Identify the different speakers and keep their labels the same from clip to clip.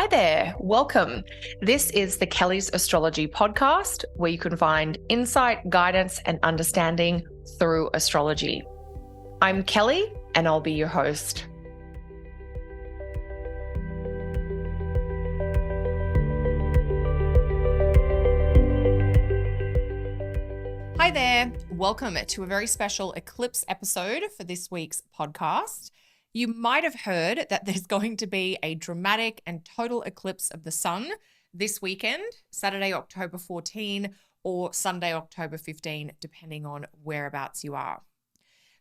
Speaker 1: Hi there, welcome. This is the Kelly's Astrology podcast, where you can find insight, guidance, and understanding through astrology. I'm Kelly, and I'll be your host. Hi there, welcome to a very special eclipse episode for this week's podcast. You might have heard that there's going to be a dramatic and total eclipse of the sun this weekend, Saturday, October 14, or Sunday, October 15, depending on whereabouts you are.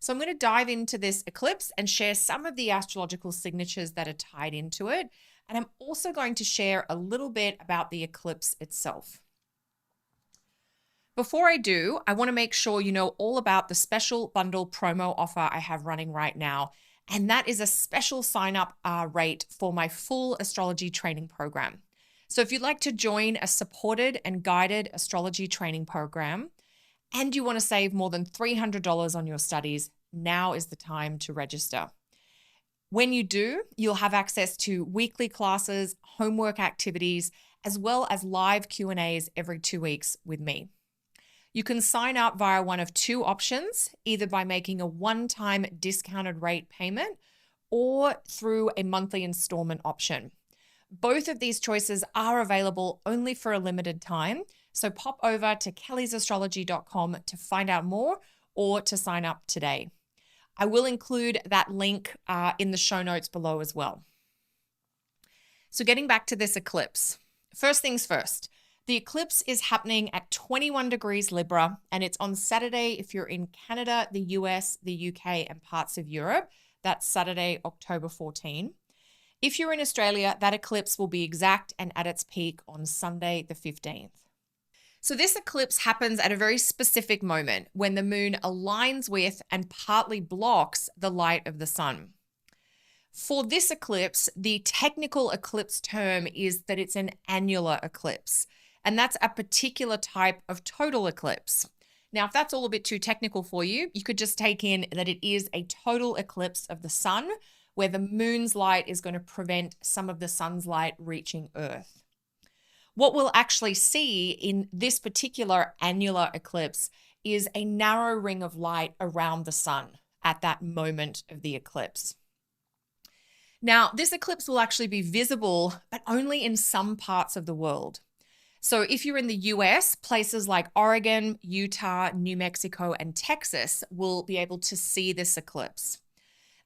Speaker 1: So I'm going to dive into this eclipse and share some of the astrological signatures that are tied into it. And I'm also going to share a little bit about the eclipse itself. Before I do, I want to make sure you know all about the special bundle promo offer I have running right now. And that is a special sign-up rate for my full astrology training program. So if you'd like to join a supported and guided astrology training program, and you want to save more than $300 on your studies, now is the time to register. When you do, you'll have access to weekly classes, homework activities, as well as live Q&As every 2 weeks with me. You can sign up via one of two options, either by making a one-time discounted rate payment or through a monthly installment option. Both of these choices are available only for a limited time, so pop over to kellysastrology.com to find out more or to sign up today. I will include that link in the show notes below as well. So getting back to this eclipse, first things first. The eclipse is happening at 21 degrees Libra, and it's on Saturday if you're in Canada, the US, the UK, and parts of Europe. That's Saturday, October 14. If you're in Australia, that eclipse will be exact and at its peak on Sunday, the 15th. So this eclipse happens at a very specific moment when the moon aligns with and partly blocks the light of the sun. For this eclipse, the technical eclipse term is that it's an annular eclipse. And that's a particular type of total eclipse. Now, if that's all a bit too technical for you, you could just take in that it is a total eclipse of the sun, where the moon's light is going to prevent some of the sun's light reaching Earth. What we'll actually see in this particular annular eclipse is a narrow ring of light around the sun at that moment of the eclipse. Now, this eclipse will actually be visible, but only in some parts of the world. So if you're in the US, places like Oregon, Utah, New Mexico, and Texas will be able to see this eclipse.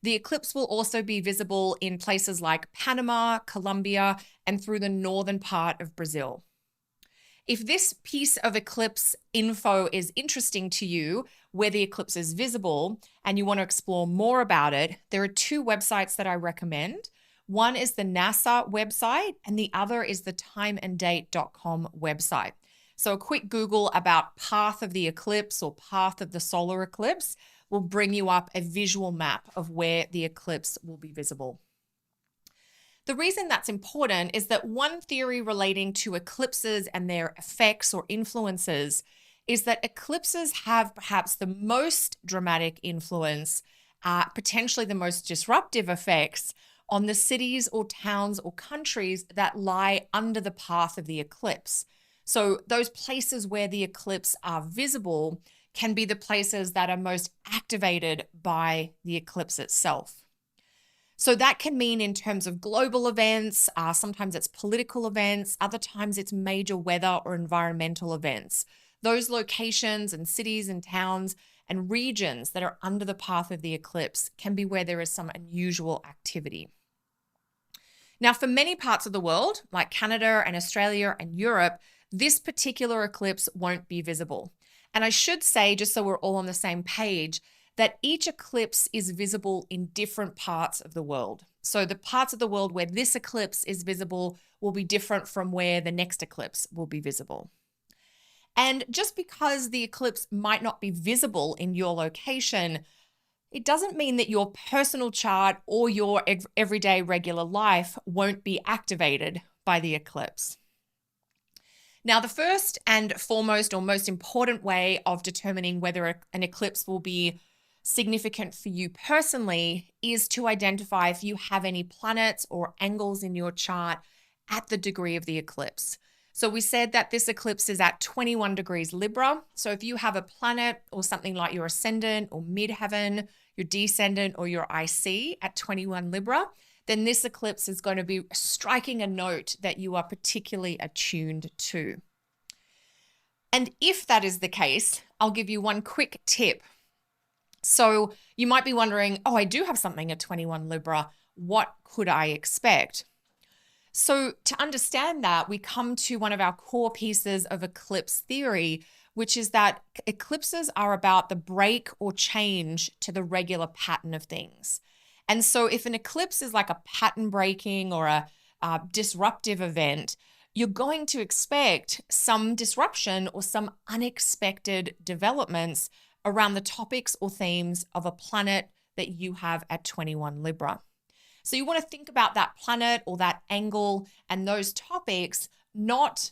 Speaker 1: The eclipse will also be visible in places like Panama, Colombia, and through the northern part of Brazil. If this piece of eclipse info is interesting to you, where the eclipse is visible, and you want to explore more about it, there are two websites that I recommend. One is the NASA website, and the other is the timeanddate.com website. So a quick Google about path of the eclipse or path of the solar eclipse will bring you up a visual map of where the eclipse will be visible. The reason that's important is that one theory relating to eclipses and their effects or influences is that eclipses have perhaps the most dramatic influence, potentially the most disruptive effects on the cities or towns or countries that lie under the path of the eclipse. So those places where the eclipse are visible can be the places that are most activated by the eclipse itself. So that can mean in terms of global events, sometimes it's political events, other times it's major weather or environmental events. Those locations and cities and towns and regions that are under the path of the eclipse can be where there is some unusual activity. Now, for many parts of the world, like Canada and Australia and Europe, this particular eclipse won't be visible. And I should say, just so we're all on the same page, that each eclipse is visible in different parts of the world. So the parts of the world where this eclipse is visible will be different from where the next eclipse will be visible. And just because the eclipse might not be visible in your location, it doesn't mean that your personal chart or your everyday regular life won't be activated by the eclipse. Now, the first and foremost or most important way of determining whether an eclipse will be significant for you personally is to identify if you have any planets or angles in your chart at the degree of the eclipse. So we said that this eclipse is at 21 degrees Libra. So if you have a planet or something like your ascendant or midheaven, your descendant or your IC at 21 Libra, then this eclipse is going to be striking a note that you are particularly attuned to. And if that is the case, I'll give you one quick tip. So you might be wondering, oh, I do have something at 21 Libra. What could I expect? So to understand that, we come to one of our core pieces of eclipse theory, which is that eclipses are about the break or change to the regular pattern of things. And so if an eclipse is like a pattern breaking or a disruptive event, you're going to expect some disruption or some unexpected developments around the topics or themes of a planet that you have at 21 Libra. So you want to think about that planet or that angle and those topics not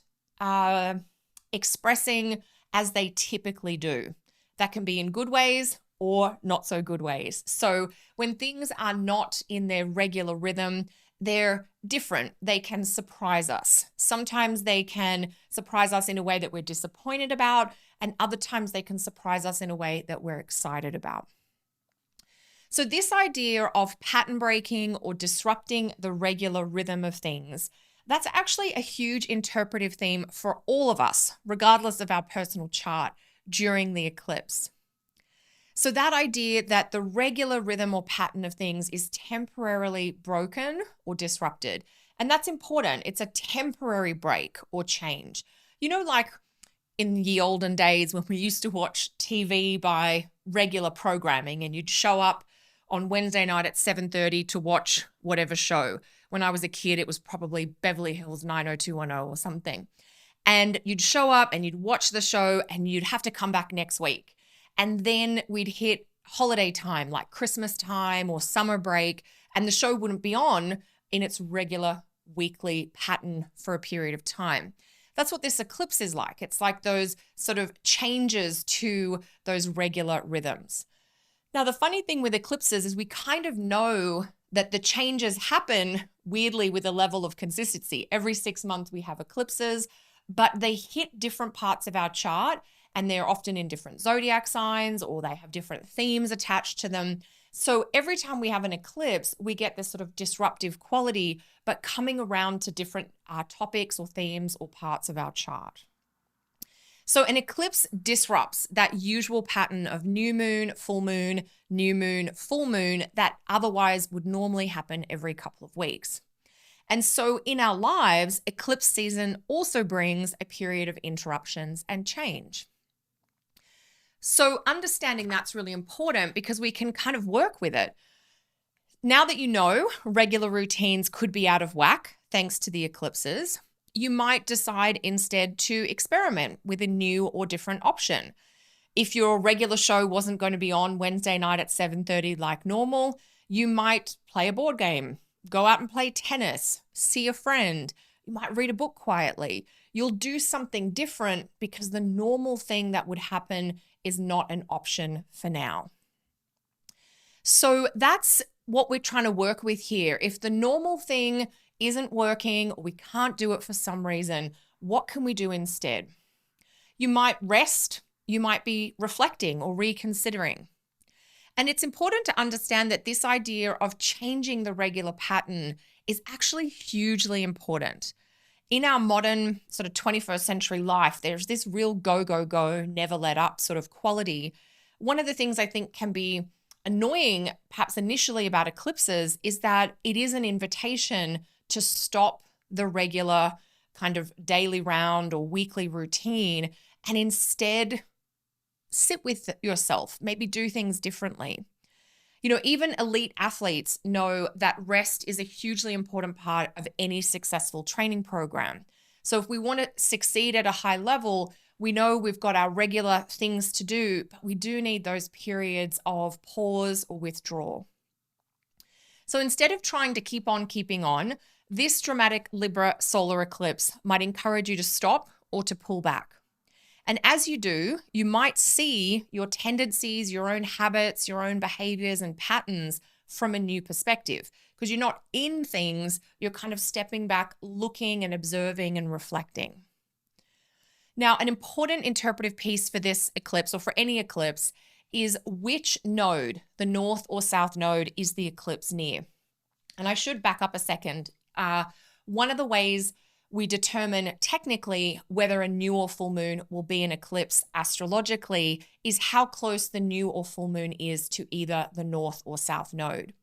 Speaker 1: expressing as they typically do. That can be in good ways or not so good ways. So when things are not in their regular rhythm, they're different. They can surprise us. Sometimes they can surprise us in a way that we're disappointed about, and other times they can surprise us in a way that we're excited about. So this idea of pattern breaking or disrupting the regular rhythm of things, that's actually a huge interpretive theme for all of us, regardless of our personal chart during the eclipse. So that idea that the regular rhythm or pattern of things is temporarily broken or disrupted. And that's important. It's a temporary break or change. You know, like in the olden days when we used to watch TV by regular programming and you'd show up on Wednesday night at 7:30 to watch whatever show. When I was a kid, it was probably Beverly Hills 90210 or something. And you'd show up and you'd watch the show and you'd have to come back next week. And then we'd hit holiday time, like Christmas time or summer break, and the show wouldn't be on in its regular weekly pattern for a period of time. That's what this eclipse is like. It's like those sort of changes to those regular rhythms. Now, the funny thing with eclipses is we kind of know that the changes happen weirdly with a level of consistency. Every 6 months we have eclipses, but they hit different parts of our chart and they're often in different zodiac signs or they have different themes attached to them. So every time we have an eclipse, we get this sort of disruptive quality, but coming around to different topics or themes or parts of our chart. So an eclipse disrupts that usual pattern of new moon, full moon, full moon that otherwise would normally happen every couple of weeks. And so in our lives, eclipse season also brings a period of interruptions and change. So understanding that's really important because we can kind of work with it. Now that you know regular routines could be out of whack thanks to the eclipses, you might decide instead to experiment with a new or different option. If your regular show wasn't going to be on Wednesday night at 7:30 like normal, you might play a board game, go out and play tennis, see a friend. You might read a book quietly. You'll do something different because the normal thing that would happen is not an option for now. So that's what we're trying to work with here. If the normal thing isn't working or we can't do it for some reason, what can we do instead? You might rest, you might be reflecting or reconsidering. And it's important to understand that this idea of changing the regular pattern is actually hugely important. In our modern sort of 21st century life, there's this real go, go, go, never let up sort of quality. One of the things I think can be annoying, perhaps initially about eclipses, is that it is an invitation to stop the regular kind of daily round or weekly routine and instead sit with yourself, maybe do things differently. You know, even elite athletes know that rest is a hugely important part of any successful training program. So if we want to succeed at a high level, we know we've got our regular things to do, but we do need those periods of pause or withdrawal. So instead of trying to keep on keeping on, this dramatic Libra solar eclipse might encourage you to stop or to pull back. And as you do, you might see your tendencies, your own habits, your own behaviors and patterns from a new perspective, because you're not in things, you're kind of stepping back, looking and observing and reflecting. Now, an important interpretive piece for this eclipse, or for any eclipse, is which node, the north or south node, is the eclipse near. And I should back up a second. One of the ways we determine technically whether a new or full moon will be an eclipse astrologically is how close the new or full moon is to either the north or south node.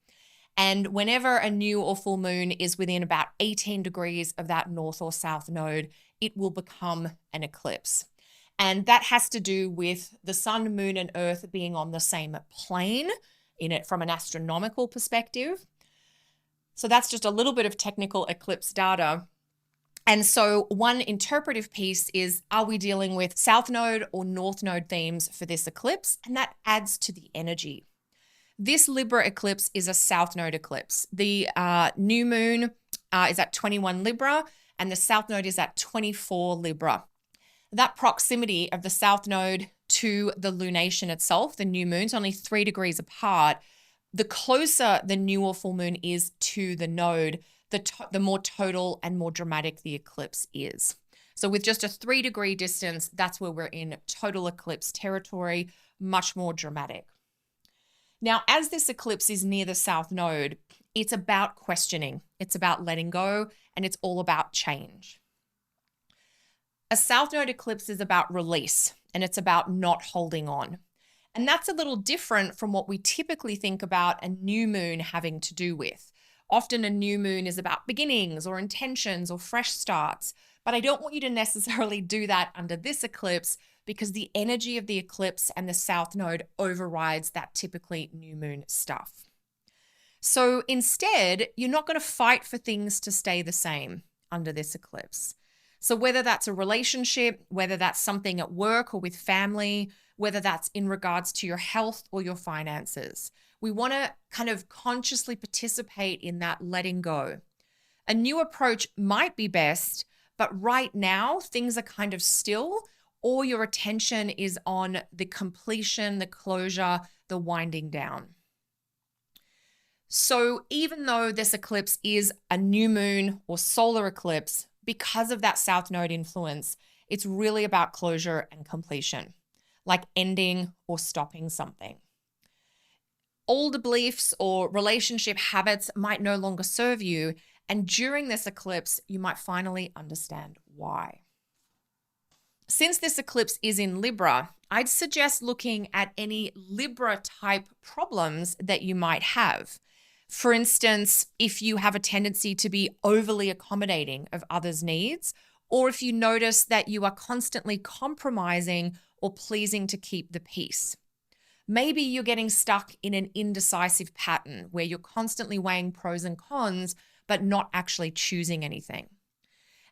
Speaker 1: And whenever a new or full moon is within about 18 degrees of that north or south node, it will become an eclipse. And that has to do with the sun, moon, and earth being on the same plane in it from an astronomical perspective. So that's just a little bit of technical eclipse data. And so one interpretive piece is, are we dealing with south node or north node themes for this eclipse? And that adds to the energy. This Libra eclipse is a south node eclipse. The new moon is at 21 Libra and the south node is at 24 Libra. That proximity of the south node to the lunation itself, the new moon's only 3 degrees apart. The closer the new or full moon is to the node, the more total and more dramatic the eclipse is. So with just a 3-degree distance, that's where we're in total eclipse territory, much more dramatic. Now, as this eclipse is near the south node, it's about questioning, it's about letting go, and it's all about change. A south node eclipse is about release, and it's about not holding on. And that's a little different from what we typically think about a new moon having to do with. Often a new moon is about beginnings or intentions or fresh starts, but I don't want you to necessarily do that under this eclipse because the energy of the eclipse and the south node overrides that typically new moon stuff. So instead, you're not going to fight for things to stay the same under this eclipse. So whether that's a relationship, whether that's something at work or with family, whether that's in regards to your health or your finances, we want to kind of consciously participate in that letting go. A new approach might be best, but right now things are kind of still, or your attention is on the completion, the closure, the winding down. So even though this eclipse is a new moon or solar eclipse, because of that south node influence, it's really about closure and completion, like ending or stopping something. Older beliefs or relationship habits might no longer serve you, and during this eclipse, you might finally understand why. Since this eclipse is in Libra, I'd suggest looking at any Libra type problems that you might have. For instance, if you have a tendency to be overly accommodating of others' needs, or if you notice that you are constantly compromising or pleasing to keep the peace. Maybe you're getting stuck in an indecisive pattern where you're constantly weighing pros and cons, but not actually choosing anything.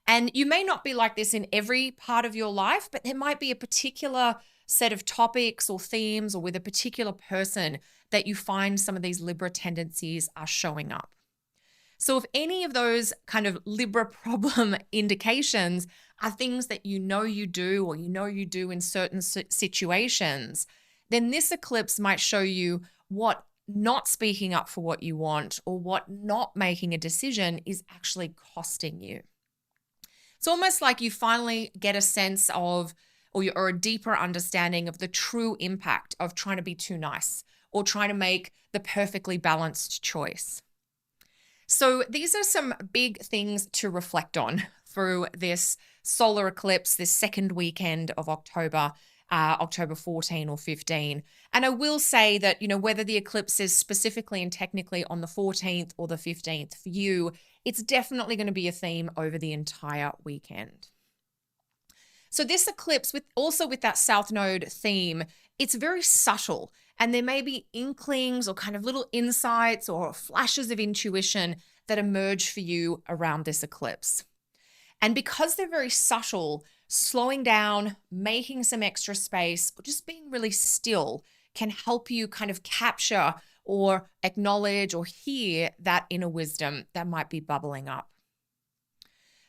Speaker 1: And you may not be like this in every part of your life, but there might be a particular set of topics or themes or with a particular person that you find some of these Libra tendencies are showing up. So if any of those kind of Libra problem indications are things that you know you do or you know you do in certain situations, then this eclipse might show you what not speaking up for what you want or what not making a decision is actually costing you. It's almost like you finally get a sense of or a deeper understanding of the true impact of trying to be too nice or trying to make the perfectly balanced choice. So these are some big things to reflect on through this solar eclipse, this second weekend of October, October 14 or 15. And I will say that, whether the eclipse is specifically and technically on the 14th or the 15th for you, it's definitely going to be a theme over the entire weekend. So this eclipse, with that South Node theme, it's very subtle, and there may be inklings or kind of little insights or flashes of intuition that emerge for you around this eclipse. And because they're very subtle, slowing down, making some extra space, or just being really still can help you kind of capture or acknowledge or hear that inner wisdom that might be bubbling up.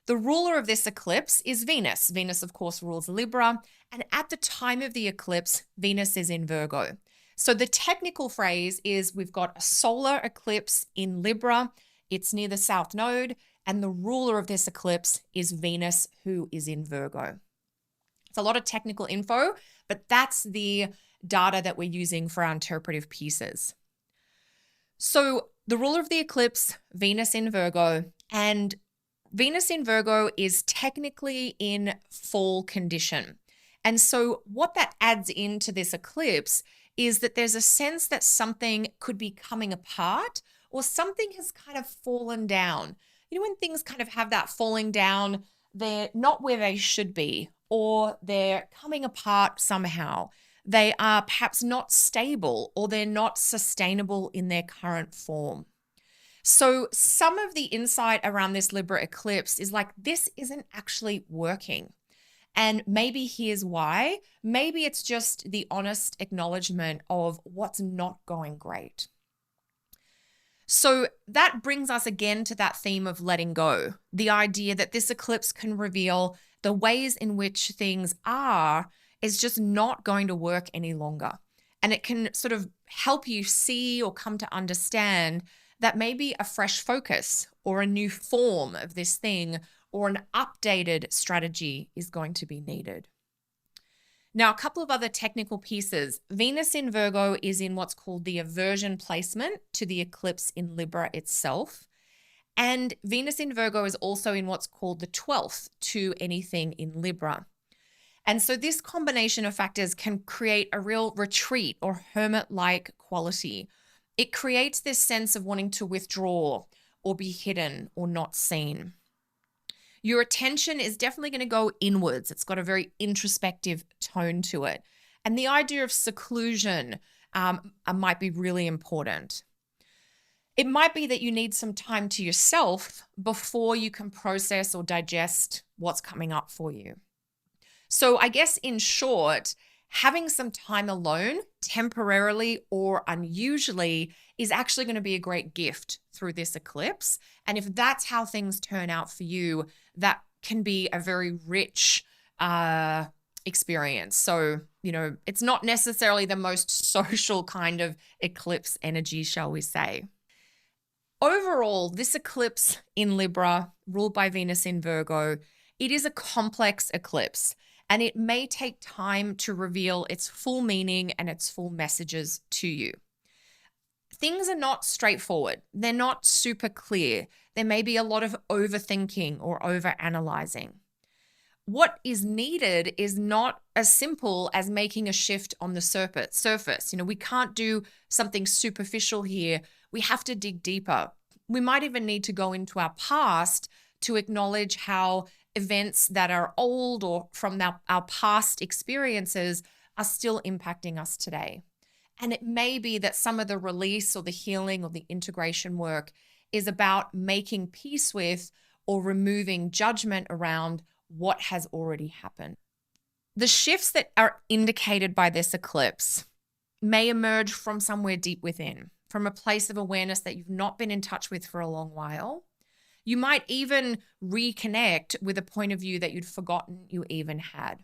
Speaker 1: The ruler of this eclipse is Venus. Venus, of course, rules Libra. And at the time of the eclipse, Venus is in Virgo. So the technical phrase is we've got a solar eclipse in Libra. It's near the South Node, and the ruler of this eclipse is Venus, who is in Virgo. It's a lot of technical info, but that's the data that we're using for our interpretive pieces. So the ruler of the eclipse, Venus in Virgo, and Venus in Virgo is technically in fall condition. And so what that adds into this eclipse is that there's a sense that something could be coming apart or something has kind of fallen down. You know, when things kind of have that falling down, they're not where they should be, or they're coming apart somehow. They are perhaps not stable, or they're not sustainable in their current form. So some of the insight around this Libra eclipse is like, this isn't actually working. And maybe here's why. Maybe it's just the honest acknowledgement of what's not going great. So that brings us again to that theme of letting go, the idea that this eclipse can reveal the ways in which things are is just not going to work any longer. And it can sort of help you see or come to understand that maybe a fresh focus or a new form of this thing or an updated strategy is going to be needed. Now, a couple of other technical pieces. Venus in Virgo is in what's called the aversion placement to the eclipse in Libra itself. And Venus in Virgo is also in what's called the 12th to anything in Libra. And so this combination of factors can create a real retreat or hermit-like quality. It creates this sense of wanting to withdraw or be hidden or not seen. Your attention is definitely going to go inwards. It's got a very introspective tone to it. And the idea of seclusion might be really important. It might be that you need some time to yourself before you can process or digest what's coming up for you. So I guess in short, having some time alone, temporarily or unusually, is actually going to be a great gift through this eclipse. And if that's how things turn out for you, that can be a very rich experience. So, you know, it's not necessarily the most social kind of eclipse energy, shall we say. Overall, this eclipse in Libra, ruled by Venus in Virgo, it is a complex eclipse. And it may take time to reveal its full meaning and its full messages to you. Things are not straightforward. They're not super clear. There may be a lot of overthinking or overanalyzing. What is needed is not as simple as making a shift on the surface. You know, we can't do something superficial here. We have to dig deeper. We might even need to go into our past to acknowledge how events that are old or from our past experiences are still impacting us today. And it may be that some of the release or the healing or the integration work is about making peace with or removing judgment around what has already happened. The shifts that are indicated by this eclipse may emerge from somewhere deep within, from a place of awareness that you've not been in touch with for a long while. You might even reconnect with a point of view that you'd forgotten you even had.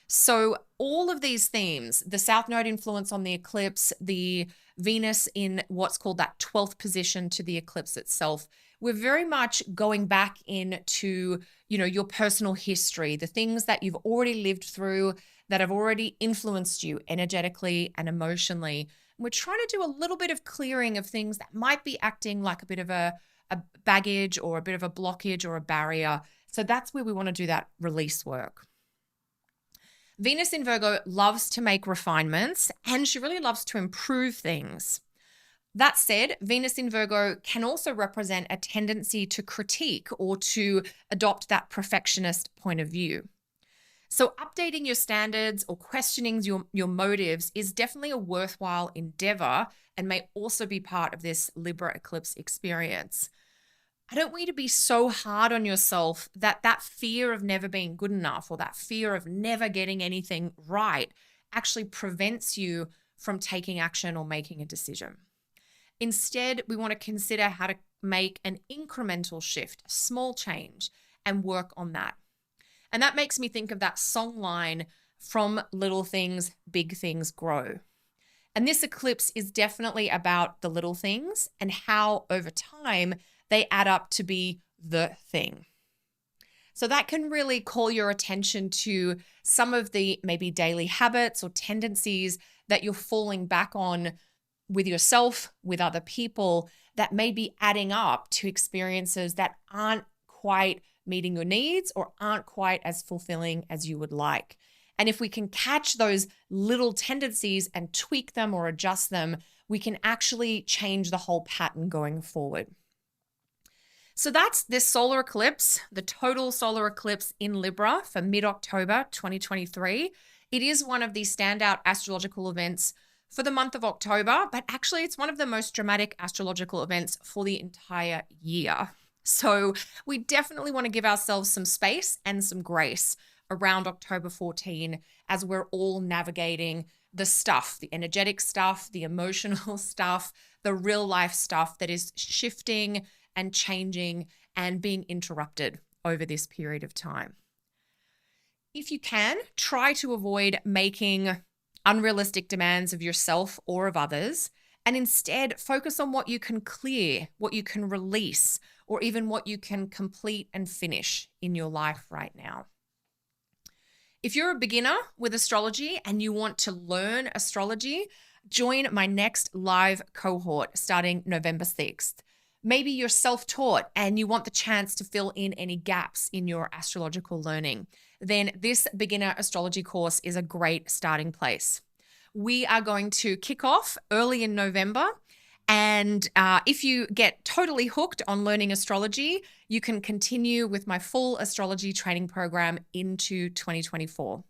Speaker 1: So all of these themes, the South Node influence on the eclipse, the Venus in what's called that 12th position to the eclipse itself, we're very much going back into, you know, your personal history, the things that you've already lived through that have already influenced you energetically and emotionally. And we're trying to do a little bit of clearing of things that might be acting like a bit of a baggage or a bit of a blockage or a barrier. So that's where we want to do that release work. Venus in Virgo loves to make refinements and she really loves to improve things. That said, Venus in Virgo can also represent a tendency to critique or to adopt that perfectionist point of view. So updating your standards or questioning your motives is definitely a worthwhile endeavor and may also be part of this Libra eclipse experience. I don't want you to be so hard on yourself that fear of never being good enough or that fear of never getting anything right actually prevents you from taking action or making a decision. Instead, we want to consider how to make an incremental shift, a small change, and work on that. And that makes me think of that song line, "From little things, big things grow." And this eclipse is definitely about the little things and how over time they add up to be the thing. So that can really call your attention to some of the maybe daily habits or tendencies that you're falling back on with yourself, with other people, that may be adding up to experiences that aren't quite meeting your needs or aren't quite as fulfilling as you would like. And if we can catch those little tendencies and tweak them or adjust them, we can actually change the whole pattern going forward. So that's this solar eclipse, the total solar eclipse in Libra for mid-October 2023. It is one of the standout astrological events for the month of October, but actually it's one of the most dramatic astrological events for the entire year. So we definitely want to give ourselves some space and some grace around October 14 as we're all navigating the stuff, the energetic stuff, the emotional stuff, the real life stuff that is shifting and changing and being interrupted over this period of time. If you can, try to avoid making unrealistic demands of yourself or of others, and instead focus on what you can clear, what you can release, or even what you can complete and finish in your life right now. If you're a beginner with astrology and you want to learn astrology, join my next live cohort starting November 6th. Maybe you're self-taught and you want the chance to fill in any gaps in your astrological learning. Then this beginner astrology course is a great starting place. We are going to kick off early in November. And if you get totally hooked on learning astrology, you can continue with my full astrology training program into 2024.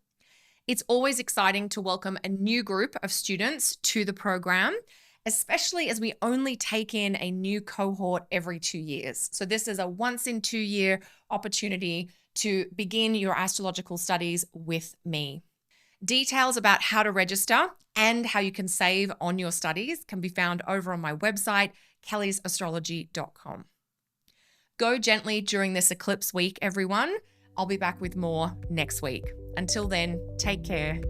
Speaker 1: It's always exciting to welcome a new group of students to the program, especially as we only take in a new cohort every 2 years. So this is a once in 2 year opportunity to begin your astrological studies with me. Details about how to register and how you can save on your studies can be found over on my website, kellysastrology.com. Go gently during this eclipse week, everyone. I'll be back with more next week. Until then, take care.